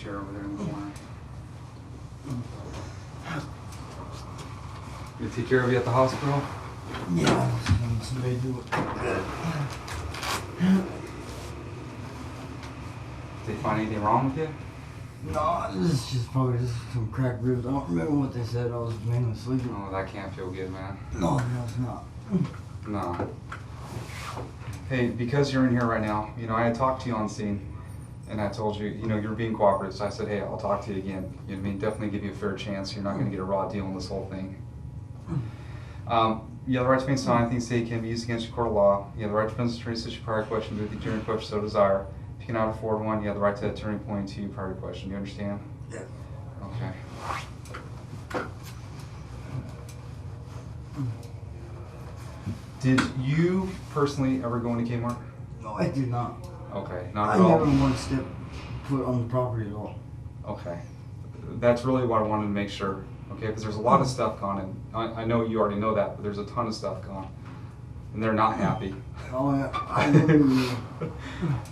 chair over there in the corner. You take care of you at the hospital? Yeah, somebody do it. Did they find anything wrong with you? No, this is just probably just some cracked ribs. I don't remember what they said. I was mainly sleeping. Oh, that can't feel good, man. No, it's not. No. Hey, because you're in here right now, you know, I had talked to you on scene, and I told you, you know, you were being cooperative, so I said, hey, I'll talk to you again. You know what I mean? Definitely give you a fair chance. You're not going to get a raw deal in this whole thing. You have the right to remain silent. Anything stated can be used against you in court of law. You have the right to present attorney such a prior question with the attorney question so desire. If you cannot afford one, you have the right to attorney appointed to you prior to question. Do you understand? Yeah. Okay. Did you personally ever go into K-Mart? No, I did not. Okay, not I at all. never once stepped foot on the property at all. Okay. That's really what I wanted to make sure. Okay, because there's a lot of stuff gone, and I know you already know that, but there's a ton of stuff gone, and they're not happy. Oh, yeah, I knew.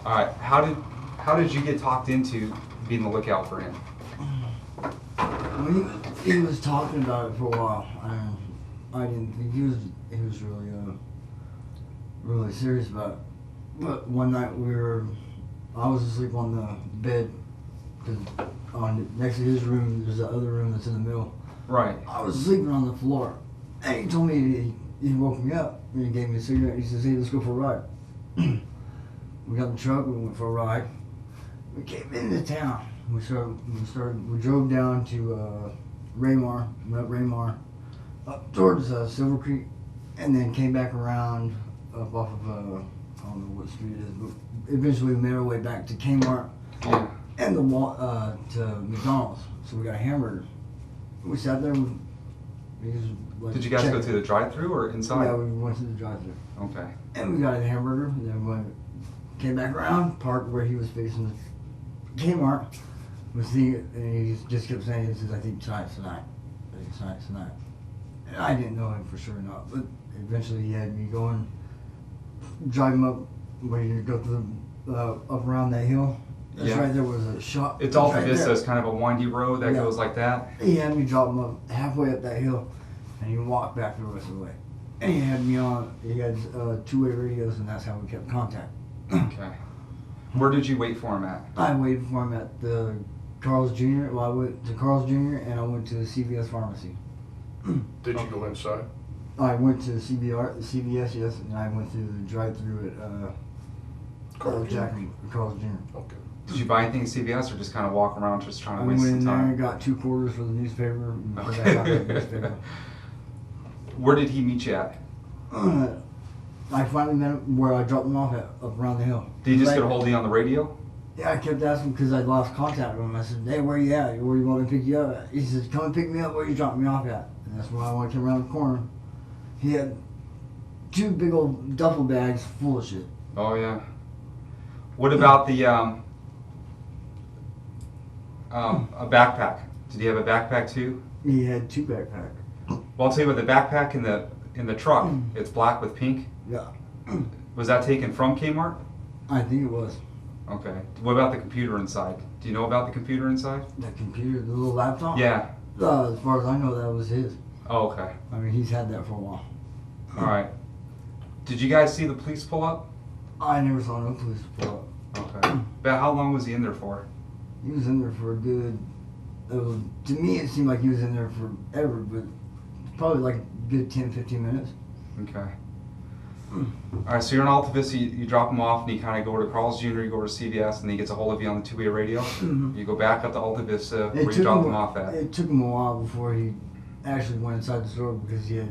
All right, how did you get talked into being the lookout for him? When he was talking about it for a while, I didn't think he was really serious about it. But one night I was asleep on the bed, cause next to his room there's the other room that's in the middle. Right. I was sleeping on the floor, and he told me he woke me up and he gave me a cigarette. He says, "Hey, let's go for a ride." We got in the truck. We went for a ride. We came into town. We drove down to Raymar. Went up Raymar, up towards Silver Creek, and then came back around up off of I don't know what street it is, but eventually we made our way back to K-Mart. Yeah. And to McDonald's. So we got a hamburger. We sat there. Did you guys go through the drive-thru or inside? Yeah, we went to the drive-thru. Okay. And we got a hamburger, and then we came back around, parked where he was facing the Kmart. And he just kept saying, he says, "I think tonight's tonight. I think tonight's tonight." And I didn't know him for sure or not, but eventually he had me going, drive him up, where you go through up around that hill. That's right, there was a shop. It's Alta Vista, it's kind of a windy road that goes like that. He had me drop him up halfway up that hill, and he walked back the rest of the way. And he had me on, he had two-way radios, and that's how we kept contact. Okay. Where did you wait for him at? I waited for him at the Carl's Jr. Well, I went to Carl's Jr. and I went to the CVS pharmacy. Did you go inside? I went to CVS, yes, and I went through the drive-thru at Carl's Jr. Okay. Did you buy anything at CVS or just kind of walk around just trying to I waste went some in there time? and got 2 quarters for the newspaper. And Okay. I got that newspaper. Where did he meet you at? I finally met him where I dropped him off at, up around the hill. Did he just get a hold of you on the radio? Yeah, I kept asking because I lost contact with him. I said, "Hey, where you at? Where you want me to pick you up at?" He says, "Come and pick me up where you dropped me off at." And that's when I came around the corner. He had 2 big old duffel bags full of shit. Oh, yeah. What about the a backpack? Did he have a backpack too? He had 2 backpacks. Well, I'll tell you what, the backpack in the truck, it's black with pink. Yeah. Was that taken from Kmart? I think it was. Okay. What about the computer inside? Do you know about the computer inside? The computer, the little laptop? Yeah. As far as I know, that was his. Oh, okay. I mean, he's had that for a while. All right. Did you guys see the police pull up? I never saw no police pull up. Okay. About how long was he in there for? He was in there for a good, to me it seemed like he was in there forever, but probably like a good 10-15 minutes. Okay. All right, so you're in Alta Vista, you drop him off, and you kind of go to Carl's Jr., you go to CVS, and he gets a hold of you on the 2-way radio. Mm-hmm. You go back up to Alta Vista, where you dropped him off at. It took him a while before he actually went inside the store because he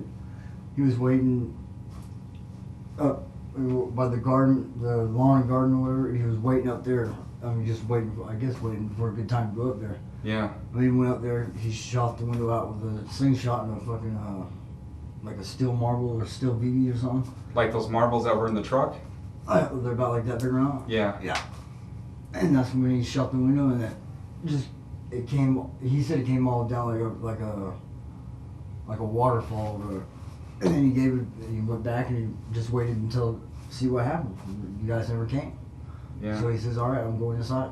was waiting up by the garden, the lawn and garden or whatever. He was waiting up there. I mean, just waiting for a good time to go up there. Yeah. When he went up there, he shot the window out with a slingshot and a fucking like a steel marble or steel BB or something. Like those marbles that were in the truck? They're about like that big around. Yeah. Yeah. And that's when he shut the window, and it came. He said it came all down like a waterfall, and then he went back and he just waited until see what happened. You guys never came. Yeah. So he says, "All right, I'm going inside."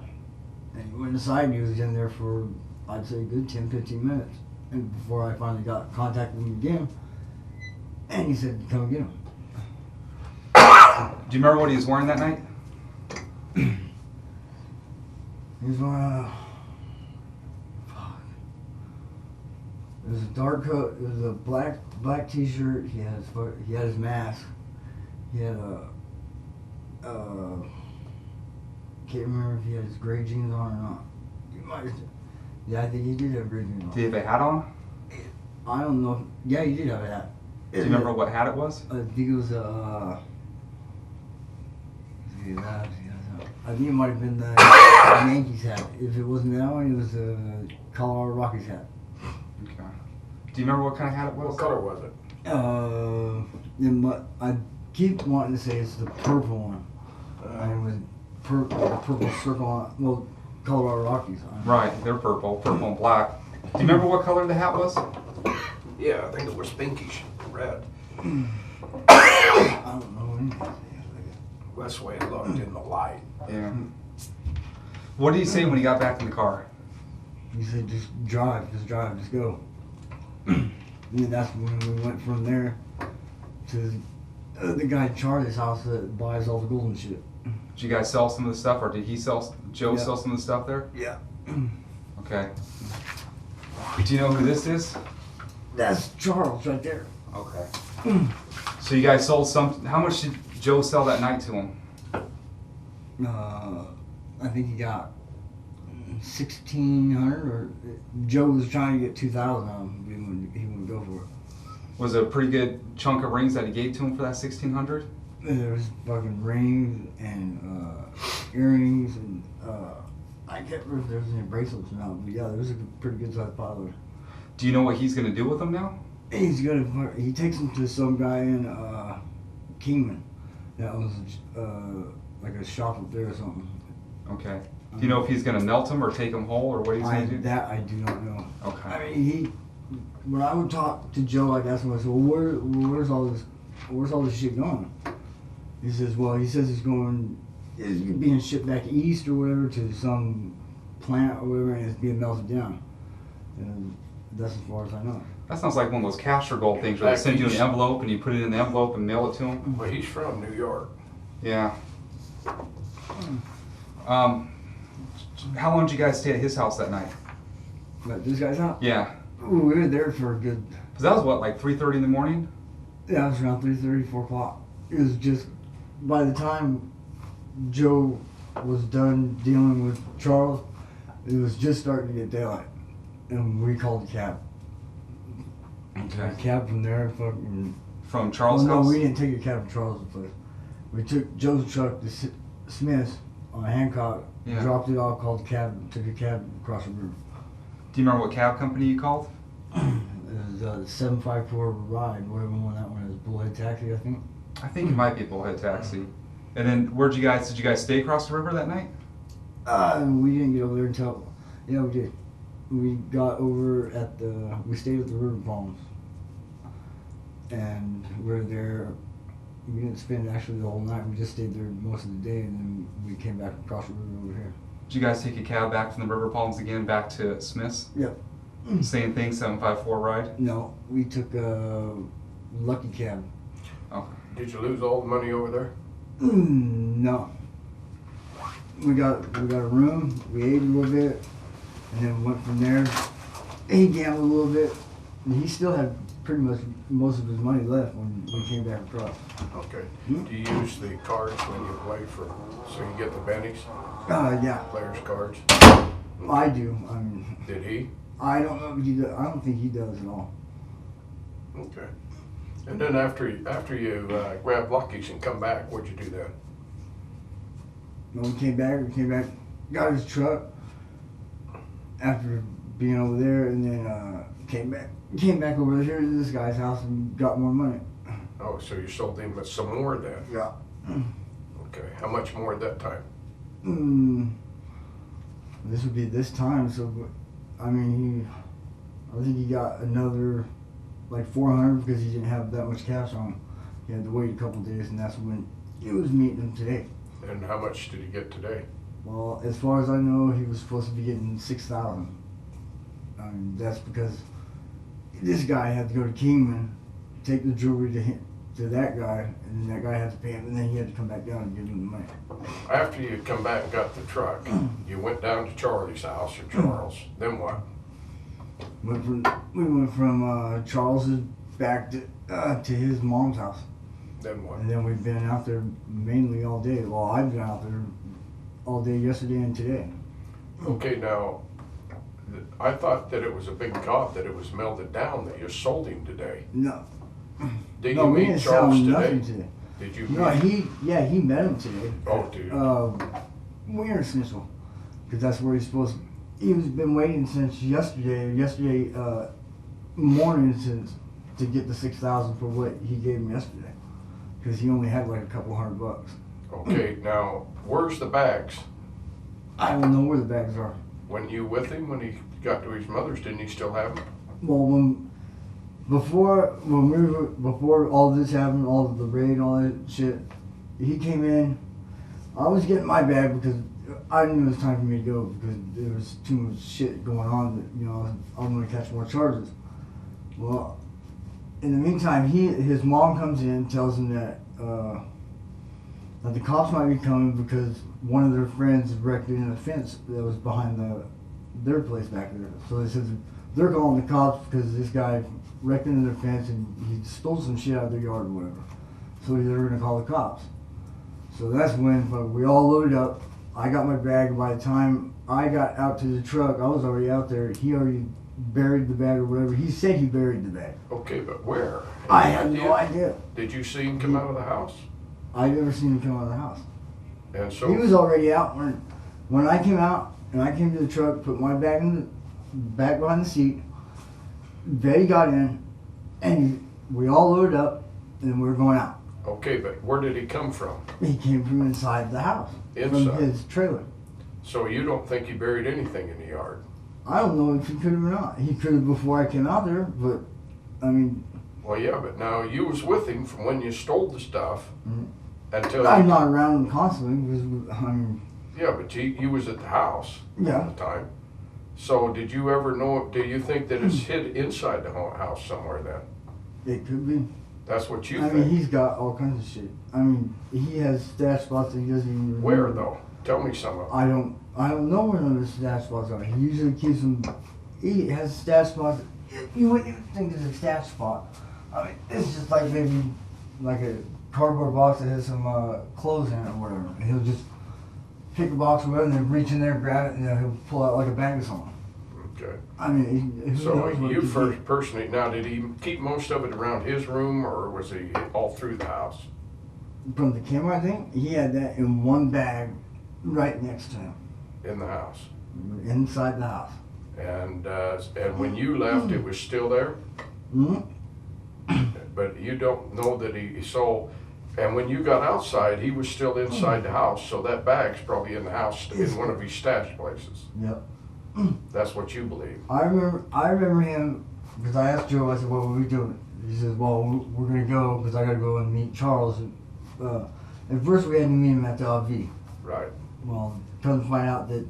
And he went inside, he was in there for, I'd say, a good 10-15 minutes. And before I finally got contact with him again, and he said, come get him. Do you remember what he was wearing that night? He was wearing it was a dark coat, it was a black t-shirt, he had his mask, he had can't remember if he had his gray jeans on or not. He might have, yeah, I think he did have gray jeans on. Did he have a hat on? I don't know. Yeah, he did have a hat. Do you remember what hat it was? I think it was I think it might have been the Yankees hat. If it wasn't that one, it was the Colorado Rockies hat. Okay. Do you remember what kind of hat it was? What color was it? I keep wanting to say it's the purple one. And it was purple circle on, well, Colorado Rockies. Right, they're purple and black. Do you remember what color the hat was? Yeah, I think it was pinkish red. I don't know anything. That's the way it looked in the light. Yeah. What did he say when he got back in the car? He said, just drive, just go. And that's when we went from there to the guy Charlie's house that buys all the golden shit. Did you guys sell some of the stuff, or did Joe Yeah. sell some of the stuff there? Yeah. Okay. Do you know who this is? That's Charles right there. Okay. So you guys sold some. How much did Joe sell that night to him? I think he got 1,600, or Joe was trying to get 2,000 out of him. He wouldn't go for it. Was it a pretty good chunk of rings that he gave to him for that 1,600? There was fucking rings and earrings and I can't remember if there was any bracelets or not, but yeah, there was a pretty good sized pile there. Do you know what he's gonna do with them now? He takes them to some guy in Kingman. That was like a shop up there or something. Okay. Do you know if he's gonna melt them or take them whole, or what he's gonna do? That I do not know. Okay. I mean, when I would talk to Joe, I'd ask him, I said, well, where's all this shit going? He says, well, he's being shipped back east or whatever to some plant or whatever, and it's being melted down. And that's as far as I know. That sounds like one of those cash or gold things where they send you an envelope and you put it in the envelope and mail it to him. Well, he's from New York. Yeah. How long did you guys stay at his house that night? But this guy's out? Yeah. Ooh, we were there for a good... Because that was what, like 3:30 in the morning? Yeah, it was around 3:30, 4 o'clock. It was just... By the time Joe was done dealing with Charles, it was just starting to get daylight. And we called a cab. Okay. A cab from there, fucking... From Charles' no, house? we didn't take a cab from Charles' place. We took Joe's truck to Smith's on Hancock, Yeah. dropped it off, called a cab, took a cab across the river. Do you remember what cab company you called? It was 754 Ride, whatever one that one is, Bullhead Taxi, I think. I think it might be Bullhead Taxi. And then did you guys stay across the river that night? We didn't get over there until, yeah, we did. We got over we stayed at the River Palms. And we were there, we didn't spend actually the whole night, we just stayed there most of the day, and then we came back across the river over here. Did you guys take a cab back from the River Palms again, back to Smith's? Yep. Same thing, 754 ride? No, we took a Lucky Cab. Okay. Did you lose all the money over there? No. We got a room, we ate a little bit, and then went from there. He gambled a little bit, and he still had pretty much most of his money left when we came back across. Okay. Do you use the cards when you play so you get the bennies? Yeah, Players' cards? I do. I mean, Did he? I don't know if he does. I don't think he does at all. Okay. And then after you grab Lucky's and come back, what'd you do then? When we came back, got his truck after being over there, and then came back over here to this guy's house and got more money. Oh, so you sold him some more then? Yeah. Okay. How much more at that time? This would be this time, so I mean, I think he got another like 400 because he didn't have that much cash on him. He had to wait a couple days, and that's when he was meeting him today. And how much did he get today? Well, as far as I know, he was supposed to be getting 6,000. I mean, that's because this guy had to go to Kingman, take the jewelry to that guy, and then that guy had to pay him, and then he had to come back down and give him the money. After you come back and got the truck, you went down to Charlie's house, or Charles, then what? We went from Charles's back to his mom's house. Then what? And then we've been out there mainly all day. Well, I've been out there all day yesterday and today. Okay, now, I thought that it was a big job, that it was melted down, that you sold him today. No. Did No, you we meet didn't sell Charles him today? nothing today. Did you No, meet? he met him today. Oh, dude. We're Snitchell, because that's where he's supposed to. He's been waiting since yesterday morning to get the 6,000 for what he gave him yesterday, because he only had like a couple $100. Okay, now, where's the bags? I don't know where the bags are. When you with him, when he got to his mother's, didn't he still have them? Well, before all this happened, all of the raid, all that shit, he came in. I was getting my bag because I knew it was time for me to go because there was too much shit going on that, you know, I was going to catch more charges. Well, in the meantime, his mom comes in, tells him that the cops might be coming because one of their friends wrecked in a fence that was behind their place back there. So they said they're calling the cops because this guy wrecked into their fence and he stole some shit out of their yard or whatever. So they were going to call the cops. So that's when we all loaded up. I got my bag. By the time I got out to the truck, I was already out there. He already buried the bag or whatever. He said he buried the bag. Okay, but where? I had no idea. Did you see him come out of the house? I never seen him come out of the house. And so He was already out when I came out and I came to the truck, put my bag in the back behind the seat. Betty got in, and we all loaded up, and we were going out. okay, but where did he come from? He came from inside the house, Inside. from his trailer. So you don't think he buried anything in the yard? I don't know if he could have or not. He could have before I came out there, but I mean, Well, yeah, but now you was with him from when you stole the stuff until I'm not around him constantly because I mean, yeah, but you was at the house Yeah. all the time. So did you ever know? Do you think that it's hid inside the house somewhere? Then it could be. that's what you I think. mean, he's got all kinds of shit. I mean, he has stash spots that he doesn't even remember. Where though? Tell me some of them. I don't know where none of his stash spots are. He usually keeps them. He has stash spots. You wouldn't even think there's a stash spot. I mean, it's just like maybe like a cardboard box that has some clothes in it or whatever. And he'll just pick a box or whatever and then reach in there, grab it, and then he'll pull out like a bag of something. Okay. I mean, who So knows what you he first did. personally, now did he keep most of it around his room or was he all through the house? From the K-Mart thing, he had that in one bag right next to him, In the house. inside the house. And when you left, it was still there? Mm-hmm. But you don't know that he so, and when you got outside, he was still inside the house, so that bag's probably in the house, in one of his stash places. Yep. That's what you believe. I remember him because I asked Joe. I said, "What were we doing?" He says, "Well, we're gonna go because I gotta go and meet Charles." And, at first, we had to meet him at the RV. Right. Well, come to find out that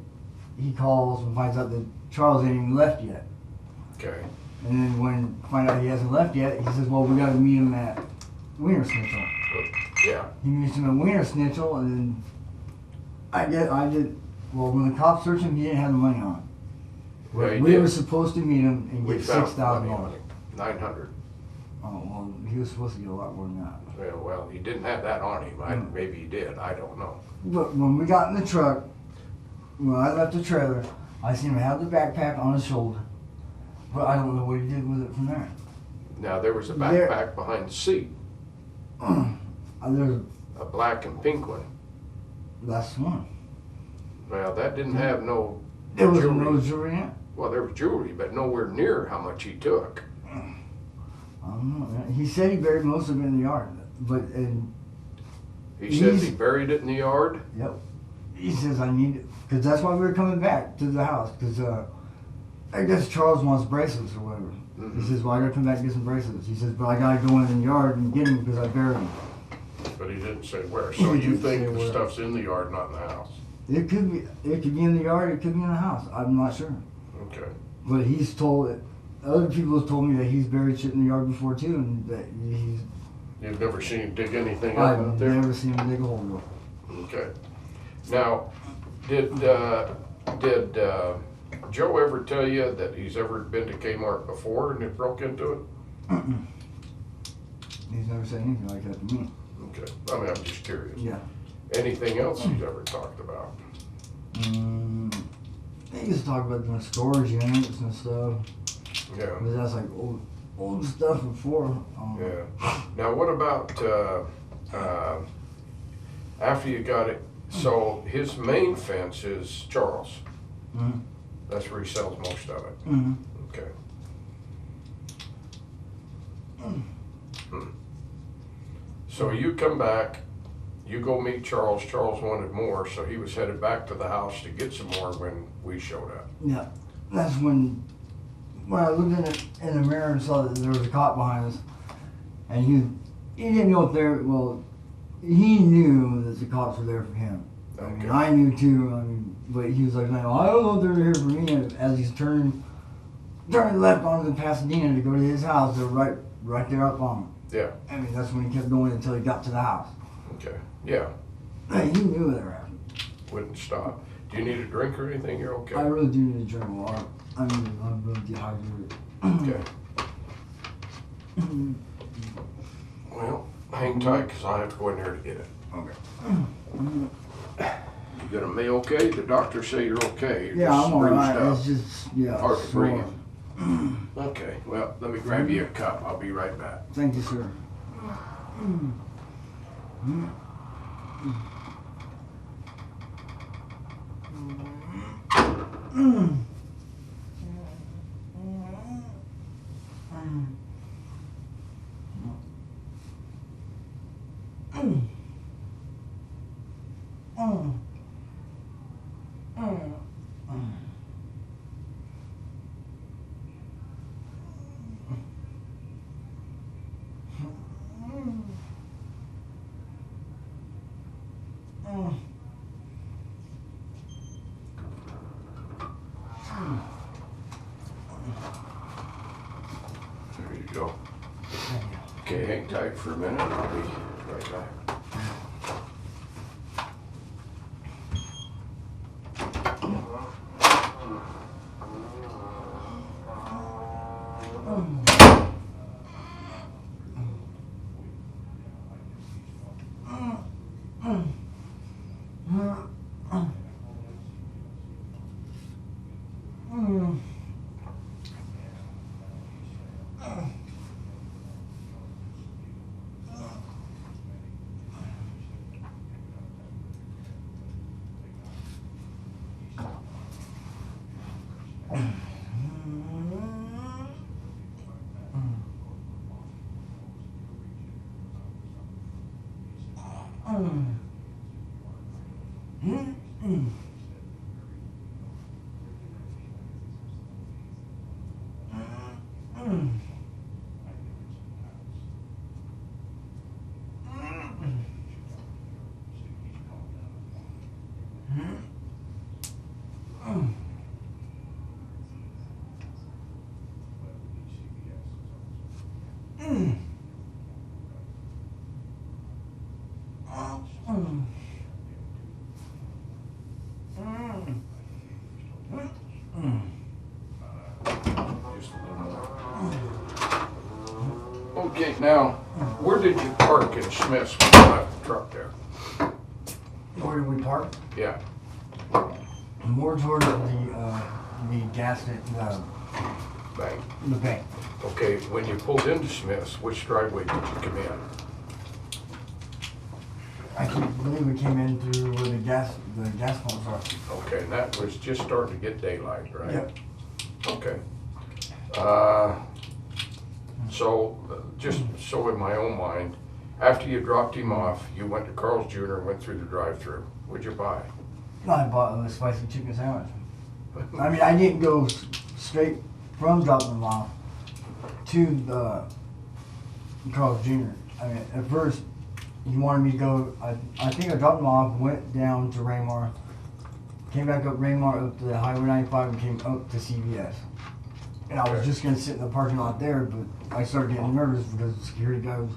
he calls and finds out that Charles ain't even left yet. Okay. And then when find out he hasn't left yet, he says, "Well, we gotta meet him at Wiener Schnitzel." Yeah. He meets him at Wiener Schnitzel, and then I did. Well, when the cops searched him, he didn't have the money on him. Yeah, he We did. were supposed to meet him and We get found $6,000. money on him. 900. Oh, well, he was supposed to get a lot more than that. Well, he didn't have that on him. Maybe he did. I don't know. But when we got in the truck, when I left the trailer, I seen him have the backpack on his shoulder. But I don't know what he did with it from there. Now, there was a There- backpack behind the seat, There's, a black and pink one. that's one. Well, that didn't have no There was jewelry. no jewelry in it. Well, there was jewelry, but nowhere near how much he took. I don't know. Man. He said he buried most of it in the yard. But, He said He's- he buried it in the yard. yep. He says, I need it. Because that's why we were coming back to the house. Because I guess Charles wants bracelets or whatever. He says, well, I gotta come back and get some bracelets. He says, but I gotta go in the yard and get them because I buried them. But he didn't say where. So He you didn't think say the where. stuff's in the yard, not in the house? It could be in the yard, it could be in the house. I'm not sure. Okay. But he's told, other people have told me that he's buried shit in the yard before too, and that he's. You've never seen him dig anything up out I've there? never seen him dig a hole. Okay. Now, did Joe ever tell you that he's ever been to K-Mart before and it broke into it? He's never said anything like that to me. Okay. I mean, I'm just curious. Yeah. Anything else he's ever talked about? They used to talk about the storage units and stuff. Yeah. But that's like old stuff before. Yeah. Now, what about after you got it? So his main fence is Charles. Mm-hmm. That's where he sells most of it. Mm-hmm. Okay. So you come back, you go meet Charles. Charles wanted more, so he was headed back to the house to get some more when we showed up. Yeah. That's when I looked in the mirror and saw that there was a cop behind us, and he didn't know if he knew that the cops were there for him. I mean, Okay. I knew too. But he was like, "No, I don't know if they're here for me." And as he's turning left onto Pasadena to go to his house, they're right there up on him. Yeah. I mean, that's when he kept going until he got to the house. Okay. Yeah. He knew they were after me. Wouldn't stop. Do you need a drink or anything? You're okay. I really do need to drink water. I mean, I'm really dehydrated. Okay. Well, hang tight because I have to go in there to get it. Okay. You gonna be okay? The doctors say you're okay. You're Yeah, just I'm alright. bruised up. It's just, yeah. Hard to sore. breathe. Okay, well, let me grab you a cup. I'll be right back. Thank you, sir. There you go. Okay, hang tight for a minute. I'll be right back. Just a little more. Okay, now, where did you park in Smith's when you left the truck there? Where did we park? Yeah. More towards the gas station, Bank. the bank. Okay, when you pulled into Smith's, which driveway did you come in? I believe we came in through where the gas pumps are. Okay, and that was just starting to get daylight, right? Yep. Okay. Just so in my own mind, after you dropped him off, you went to Carl's Jr. and went through the drive-through. What'd you buy? I bought a spicy chicken sandwich. I mean, I didn't go straight from dropping them off to the Carl's Jr. I mean, at first, he wanted me to go, I think I dropped him off, went down to Raymar, came back up Raymart up to the Highway 95 and came up to CVS. And I was just gonna sit in the parking lot there, but I started getting nervous because the security guy was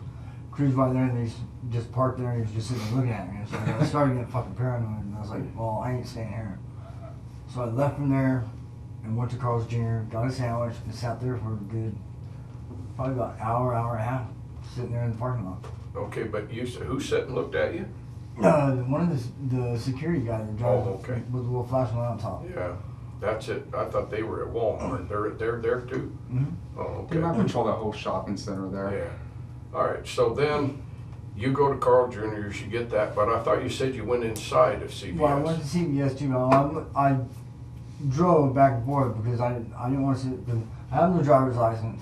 cruised by there and they just parked there and he was just sitting there looking at me. So I started getting fucking paranoid and I was like, well, I ain't staying here. So I left from there and went to Carl's Jr., got a sandwich, and sat there for a good, probably about an hour, hour and a half, sitting there in the parking lot. Okay, but who sat and looked at you? One of the security guys that drives okay. with a little flashing light on top. Yeah, that's it. I thought they were at Walmart. They're there too? Mm-hmm. Oh, They okay. might control that whole shopping center there. Yeah. All right, so then you go to Carl Jr.'s, you get that, but I thought you said you went inside of CVS. Well, I went to CVS too. I drove back and forth because I didn't want to sit. I have no driver's license.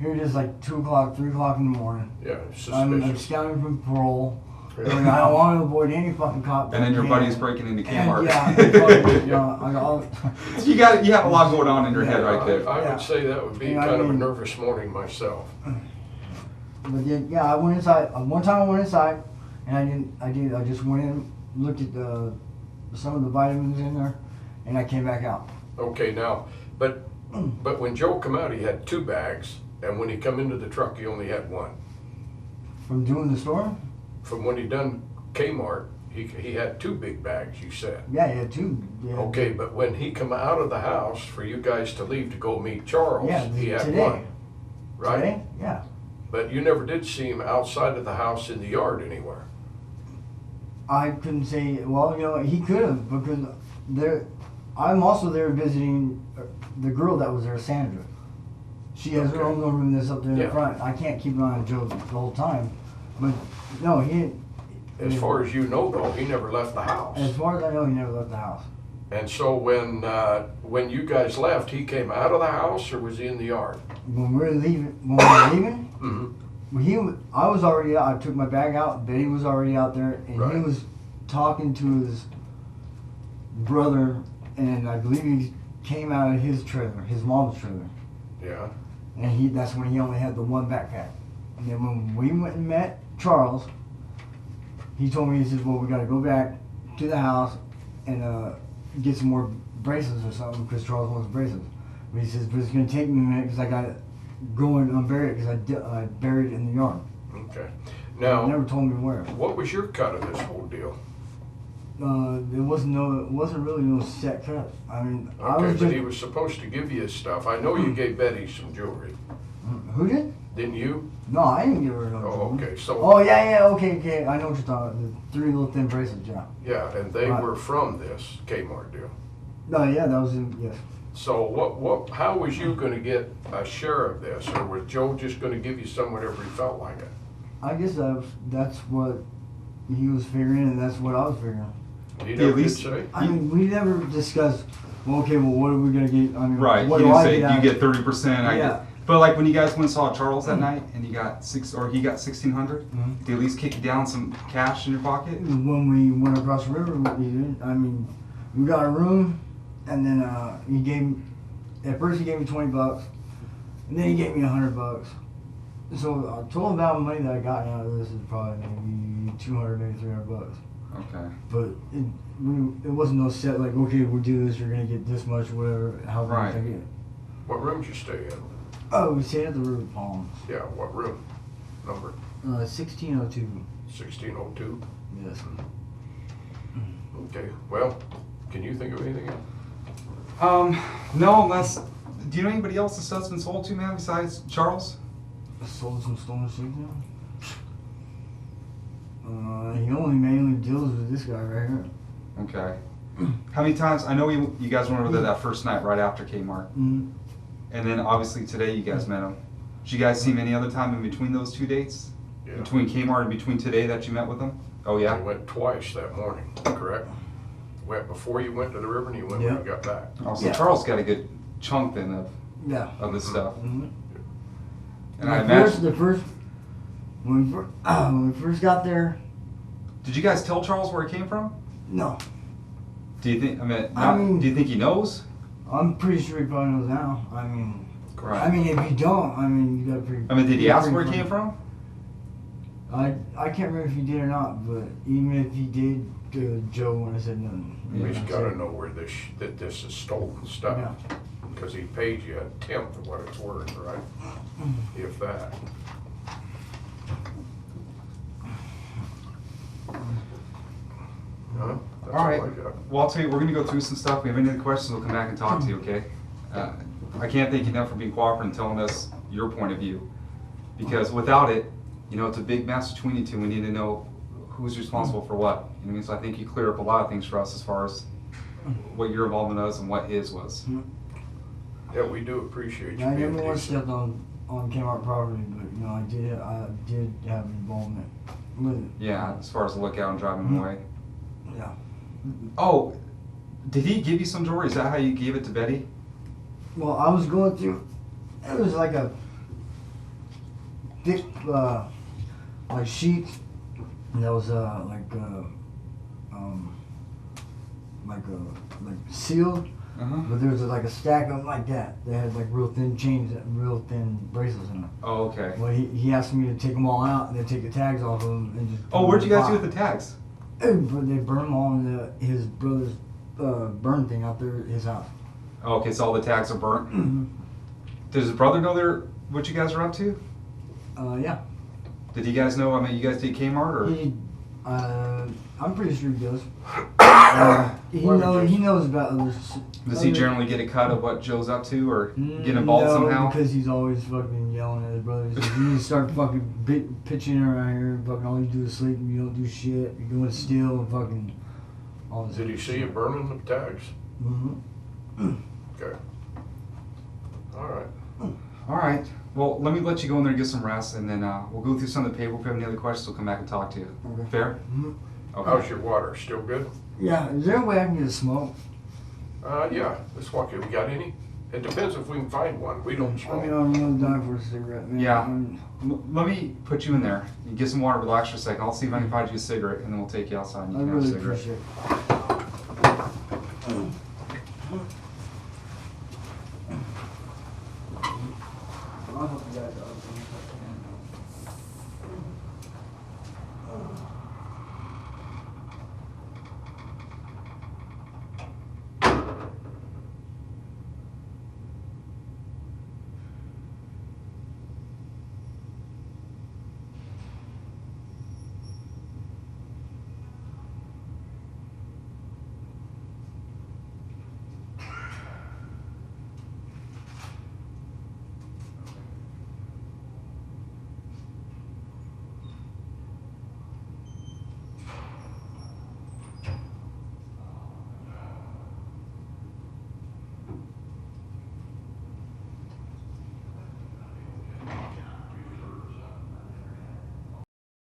Here it is, like 2 o'clock, 3 o'clock in the morning. Yeah, I'm suspicious. scouting from parole. Yeah. And I don't want to avoid any fucking cop. And then your that buddy's can. breaking into And K-Mart. yeah, I got all, You have a lot going on in your head right there. I Yeah. would say that would be Yeah, I kind of a mean- nervous morning myself. But yeah, I went inside. One time I went inside, and I just went in, looked at some of the vitamins in there, and I came back out. Okay, now, but when Joe come out, he had 2 bags, and when he come into the truck, he only had 1. From doing the store? From when he done Kmart, he had 2 big bags, you said. Yeah, he had 2. Yeah. Okay, but when he come out of the house for you guys to leave to go meet Charles, Yeah, he had today. 1, right? Today? Yeah. But you never did see him outside of the house in the yard anywhere. I couldn't say. Well, he could have because I'm also there visiting the girl that was there, Sandra. She has her Okay. own little room that's up there in Yeah. the front. I can't keep an eye on Joe the whole time, but no, he. As far as you know, though, he never left the house. As far as I know, he never left the house. And so when you guys left, he came out of the house, or was he in the yard? When we were leaving, Mm-hmm. I was already out. I took my bag out. Betty was already out there, and he Right. was talking to his brother, and I believe he came out of his trailer, his mom's trailer, Yeah. and that's when he only had the 1 backpack. And then when we went and met Charles, he told me, he said, well, we got to go back to the house and get some more bracelets or something because Charles wants bracelets. But he says, but it's going to take me a minute because I got to go and unbury it because I buried it in the yard. Okay. He Now, never told me where. what was your cut of this whole deal? It wasn't really no set cut. I mean, I Okay, was but just. he was supposed to give you his stuff. I know you gave Betty some jewelry, Who did? didn't you? No, I didn't give her no. Oh, jewelry. okay. So Oh yeah, okay. I know what you're talking about. The 3 little thin bracelets, yeah. yeah, and they Right. were from this Kmart deal. No, yeah, that was in, yes. So how was you going to get a share of this, or was Joe just going to give you some whenever he felt like it? I guess that's what he was figuring, and that's what I was figuring. He At never did least- say. I mean, we never discussed. Well, okay, well, what are we gonna get? I mean, Right. what You do didn't I say get out you of get 30%. I Yeah. get. But like when you guys went and saw Charles that night, and you got he got 1,600. Mhm. Did he at least kick you down some cash in your pocket? When we went across the river, I mean, we got a room, and then at first he gave me $20, and then he gave me $100. So I told him about the money that I got out of this is probably maybe 200, maybe $300. Okay. But it wasn't no set like, okay, we'll do this, you're gonna get this much, whatever, however much I Right. get. What room did you stay in? Oh, we stayed at the River Palms, Yeah, what room? Number 1602. 1602? Yes. Okay, well, can you think of anything else? No, unless. Do you know anybody else the stuff's been sold to, man, besides Charles? I sold some stolen shoes now. He only mainly deals with this guy right here. Okay. How many times? I know you guys went over there that first night right after Kmart, Mm, and then obviously today you guys met him. Did you guys see him any other time in between those 2 dates? Yeah. Between Kmart and between today that you met with him? Oh yeah. You went twice that morning, correct? Went before you went to the river, and you went when Yeah. you got back. Oh, so Yeah. Charles got a good chunk then yeah. of this stuff. Mhm. And I imagine. When we first got there, Did you guys tell Charles where it came from? no. Do you think? I mean- do you think he knows? I'm pretty sure he probably knows now. Right. I mean, if you don't, you got pretty. Did he ask pretty where it funny. came from? I can't remember if he did or not, but even if he did, to Joe when I said nothing. We just gotta know where that this is stolen stuff. Yeah. Because he paid you a tenth of what it's worth, right? If that. Huh? That's All right. I got. Well, I'll tell you, we're gonna go through some stuff. If we have any other questions, we'll come back and talk to you, okay? I can't thank you enough for being cooperative and telling us your point of view. Because without it, you know, it's a big mess between you two. We need to know who's responsible for what. You know what I mean? So I think you clear up a lot of things for us as far as what your involvement was and what his was. Yeah, we do appreciate you I being never once decent. stepped on K-Mart property, but you know, I did have involvement with it. Yeah, as far as the lookout and driving him away. Yeah. Oh, did he give you some jewelry? Is that how you gave it to Betty? Well, I was going through. It was like a thick, like sheet that was like sealed. Uh-huh. But there was like a stack of them like that. They had like real thin chains and real thin bracelets in them. Oh, okay. Well, he asked me to take them all out and then take the tags off of them and just. Oh, what'd you guys do with the tags? But they burned them all in his brother's burn thing out there at his house. Oh, okay, so all the tags are burnt. Does his brother know what you guys are up to? Yeah. Did you guys know? I mean, you guys did K-Mart or? I'm pretty sure he does. He Just- knows about others. Does he generally get a cut of what Joe's up to or get involved no, somehow? because he's always fucking yelling at his brothers. You need to start fucking pitching around here. Fucking all you do is sleep and you don't do shit. You're doing steal and fucking all this. Did he see you burning the tags? Mm-hmm. Okay. All right. All right. Well, let me let you go in there and get some rest, and then we'll go through some of the paperwork. If we have any other questions, we'll come back and talk to you. Okay. Fair? Mm-hmm. Okay. How's your water? Still good? Yeah. Is there a way I can get a smoke? Yeah. Let's walk in. We got any? It depends if we can find one. We don't I smoke. mean, I'm really dying for a cigarette, man. Yeah. I mean, Let me put you in there. You get some water, relax for a second. I'll see if I can find you a cigarette, and then we'll take you outside and you I can have a really cigarette. appreciate it. I'll help you guys out.